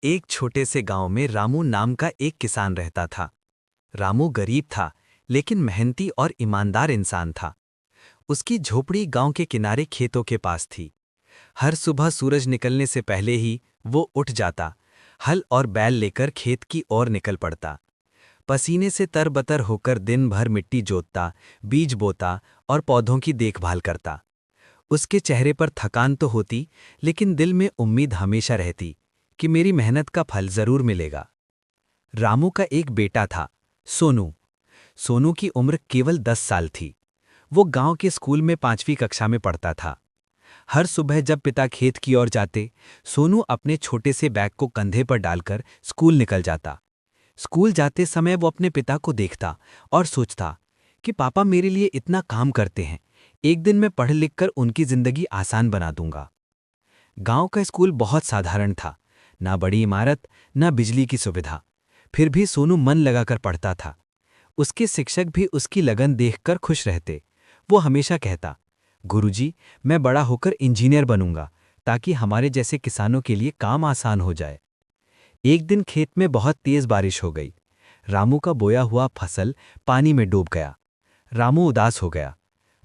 एक छोटे से गांव में रामू नाम का एक किसान रहता था। रामू गरीब था, लेकिन मेहनती और ईमानदार इंसान था। उसकी झोपड़ी गांव के किनारे खेतों के पास थी। हर सुबह सूरज निकलने से पहले ही वो उठ जाता, हल और बैल लेकर खेत की ओर निकल पड़ता। पसीने से तरबतर होकर दिन भर मिट्टी जोतता, बीज बोता और पौधों की देखभाल करता। उसके चेहरे पर थकान तो होती, लेकिन दिल में उम्मीद हमेशा रहती कि मेरी मेहनत का फल जरूर मिलेगा। रामू का एक बेटा था, सोनू। सोनू की उम्र केवल 10 साल थी। वो गांव के स्कूल में 5वीं कक्षा में पढ़ता था। हर सुबह जब पिता खेत की ओर जाते, सोनू अपने छोटे से बैग को कंधे पर डालकर स्कूल निकल जाता। स्कूल जाते समय वो अपने पिता को देखता और सोचता कि पापा मेरे लिए इतना काम करते हैं, एक दिन मैं पढ़ लिख कर उनकी जिंदगी आसान बना दूंगा। गांव का स्कूल बहुत साधारण था, ना बड़ी इमारत, ना बिजली की सुविधा। फिर भी सोनू मन लगाकर पढ़ता था। उसके शिक्षक भी उसकी लगन देखकर खुश रहते। वो हमेशा कहता, गुरुजी, मैं बड़ा होकर इंजीनियर बनूंगा, ताकि हमारे जैसे किसानों के लिए काम आसान हो जाए। एक दिन खेत में बहुत तेज बारिश हो गई। रामू का बोया हुआ फसल पानी में डूब गया। रामू उदास हो गया।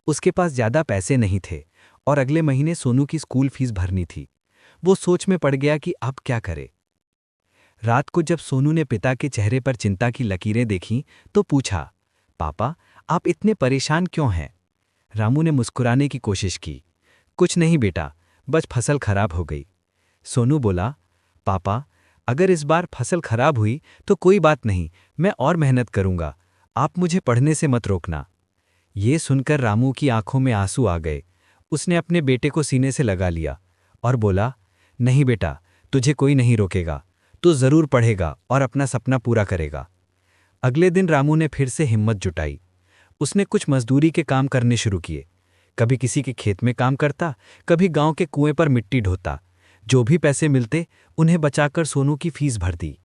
उसके पास ज्यादा पैसे नहीं थे और अगले महीने सोनू की स्कूल फीस भरनी थी। वो सोच में पड़ गया कि अब क्या करे। रात को जब सोनू ने पिता के चेहरे पर चिंता की लकीरें देखीं, तो पूछा, पापा, आप इतने परेशान क्यों हैं? रामू ने मुस्कुराने की कोशिश की। कुछ नहीं बेटा, बस फसल खराब हो गई। सोनू बोला, पापा, अगर इस बार फसल खराब हुई तो कोई बात नहीं, मैं और मेहनत करूंगा। आप मुझे पढ़ने से मत रोकना। ये सुनकर रामू की आंखों में आंसू आ गए। उसने अपने बेटे को सीने से लगा लिया और बोला, नहीं बेटा, तुझे कोई नहीं रोकेगा। तू जरूर पढ़ेगा और अपना सपना पूरा करेगा। अगले दिन रामू ने फिर से हिम्मत जुटाई। उसने कुछ मजदूरी के काम करने शुरू किए। कभी किसी के खेत में काम करता, कभी गांव के कुएं पर मिट्टी ढोता। जो भी पैसे मिलते, उन्हें बचाकर सोनू की फीस भर दी।